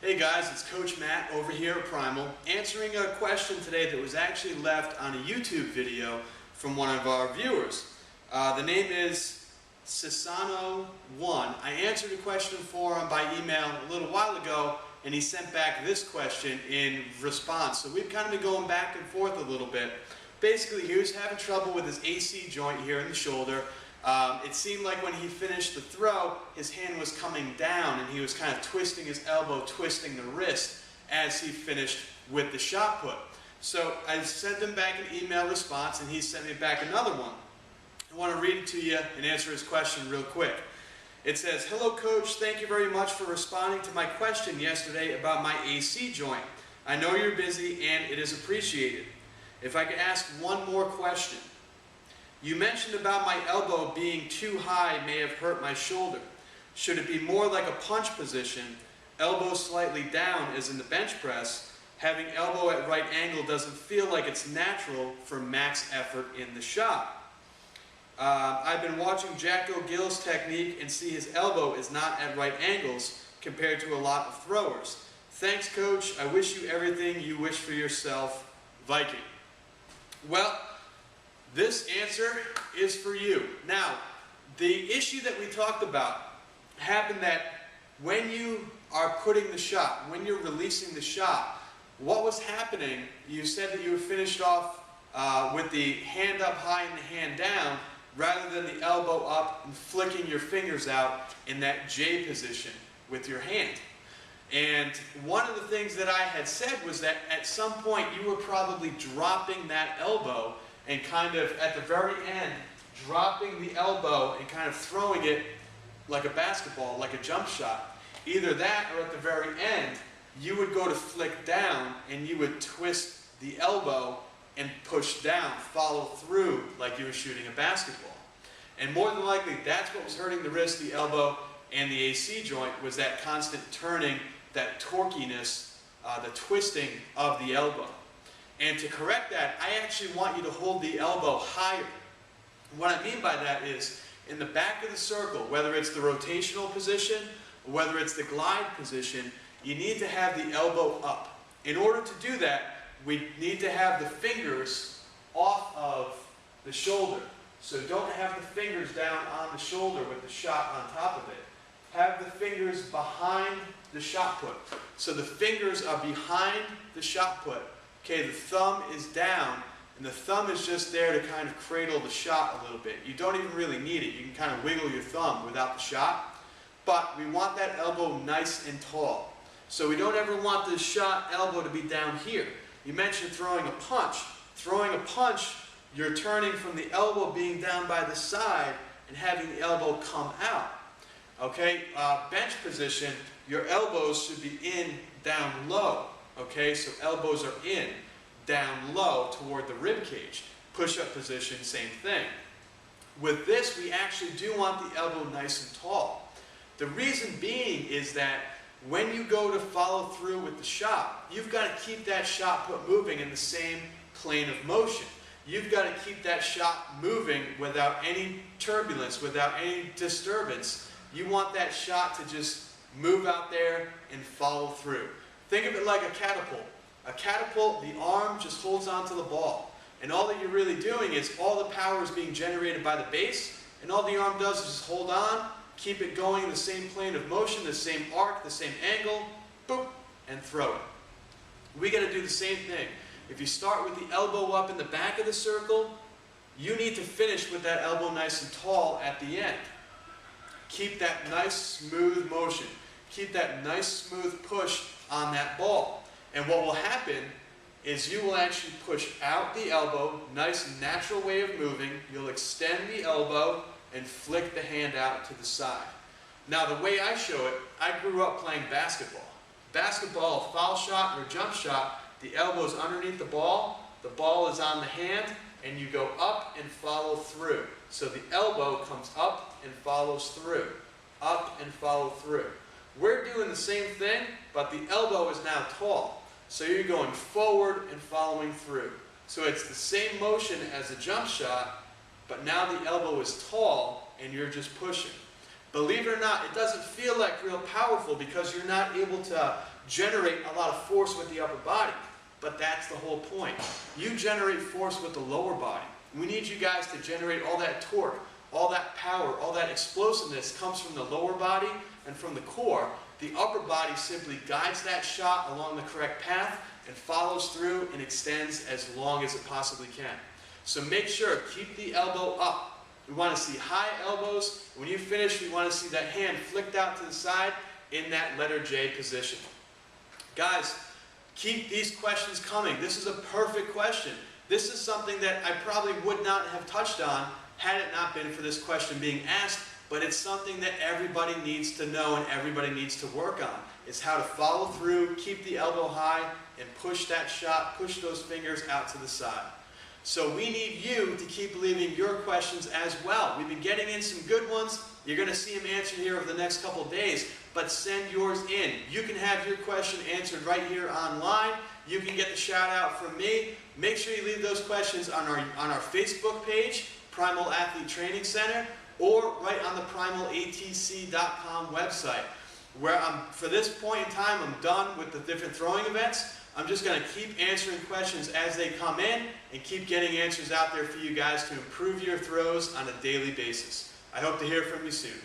Hey guys, it's Coach Matt over here at Primal, answering a question today that was actually left on a YouTube video from one of our viewers. The name is Sisano1. I answered a question for him by email a little while ago, and he sent back this question in response. So we've kind of been going back and forth a little bit. Basically, he was having trouble with his AC joint here in the shoulder. It seemed like when he finished the throw, his hand was coming down and he was kind of twisting his elbow, twisting the wrist as he finished with the shot put. So I sent him back an email response and he sent me back another one. I want to read it to you and answer his question real quick. It says, "Hello Coach, thank you very much for responding to my question yesterday about my AC joint. I know you're busy and it is appreciated. If I could ask one more question. You mentioned about my elbow being too high may have hurt my shoulder. Should it be more like a punch position, elbow slightly down as in the bench press? Having elbow at right angle doesn't feel like it's natural for max effort in the shot. I've been watching Jacko Gill's technique and see his elbow is not at right angles compared to a lot of throwers. Thanks Coach, I wish you everything you wish for yourself, Viking." Well, this answer is for you. Now, the issue that we talked about happened that when you are putting the shot, when you're releasing the shot, what was happening, you said that you were finished off with the hand up high and the hand down, rather than the elbow up and flicking your fingers out in that J position with your hand. And one of the things that I had said was that at some point you were probably dropping that elbow and kind of at the very end dropping the elbow and kind of throwing it like a basketball, like a jump shot. Either that or at the very end you would go to flick down and you would twist the elbow and push down, follow through like you were shooting a basketball. And more than likely that's what was hurting the wrist, the elbow, and the AC joint, was that constant turning, that torquiness, the twisting of the elbow. And to correct that, I actually want you to hold the elbow higher. What I mean by that is, in the back of the circle, whether it's the rotational position, or whether it's the glide position, you need to have the elbow up. In order to do that, we need to have the fingers off of the shoulder. So don't have the fingers down on the shoulder with the shot on top of it. Have the fingers behind the shot put. So the fingers are behind the shot put. Okay, the thumb is down, and the thumb is just there to kind of cradle the shot a little bit. You don't even really need it. You can kind of wiggle your thumb without the shot, but we want that elbow nice and tall. So we don't ever want the shot elbow to be down here. You mentioned throwing a punch. Throwing a punch, you're turning from the elbow being down by the side and having the elbow come out. Okay, bench position, your elbows should be in, down low. Okay, so elbows are in, down low toward the rib cage. Push-up position, same thing. With this, we actually do want the elbow nice and tall. The reason being is that when you go to follow through with the shot, you've got to keep that shot put moving in the same plane of motion. You've got to keep that shot moving without any turbulence, without any disturbance. You want that shot to just move out there and follow through. Think of it like a catapult. A catapult, the arm just holds onto the ball. And all that you're really doing is all the power is being generated by the base, and all the arm does is just hold on, keep it going in the same plane of motion, the same arc, the same angle, boop, and throw it. We got to do the same thing. If you start with the elbow up in the back of the circle, you need to finish with that elbow nice and tall at the end. Keep that nice smooth motion. Keep that nice smooth push on that ball. And what will happen is you will actually push out the elbow, nice natural way of moving. You'll extend the elbow and flick the hand out to the side. Now the way I show it, I grew up playing basketball. Basketball, a foul shot or a jump shot, the elbow is underneath the ball is on the hand, and you go up and follow through. So the elbow comes up and follows through, up and follow through. We're doing the same thing, but the elbow is now tall. So you're going forward and following through. So it's the same motion as a jump shot, but now the elbow is tall and you're just pushing. Believe it or not, it doesn't feel like real powerful because you're not able to generate a lot of force with the upper body. But that's the whole point. You generate force with the lower body. We need you guys to generate all that torque, all that power, all that explosiveness comes from the lower body and from the core. The upper body simply guides that shot along the correct path and follows through and extends as long as it possibly can. So make sure, keep the elbow up. We want to see high elbows. When you finish, we want to see that hand flicked out to the side in that letter J position. Guys, keep these questions coming. This is a perfect question. This is something that I probably would not have touched on had it not been for this question being asked, but it's something that everybody needs to know and everybody needs to work on. It's how to follow through, keep the elbow high, and push that shot, push those fingers out to the side. So we need you to keep leaving your questions as well. We've been getting in some good ones. You're going to see them answered here over the next couple of days, but send yours in. You can have your question answered right here online. You can get the shout out from me. Make sure you leave those questions on our Facebook page, Primal Athlete Training Center, or right on the primalatc.com website. Where for this point in time, I'm done with the different throwing events. I'm just going to keep answering questions as they come in and keep getting answers out there for you guys to improve your throws on a daily basis. I hope to hear from you soon.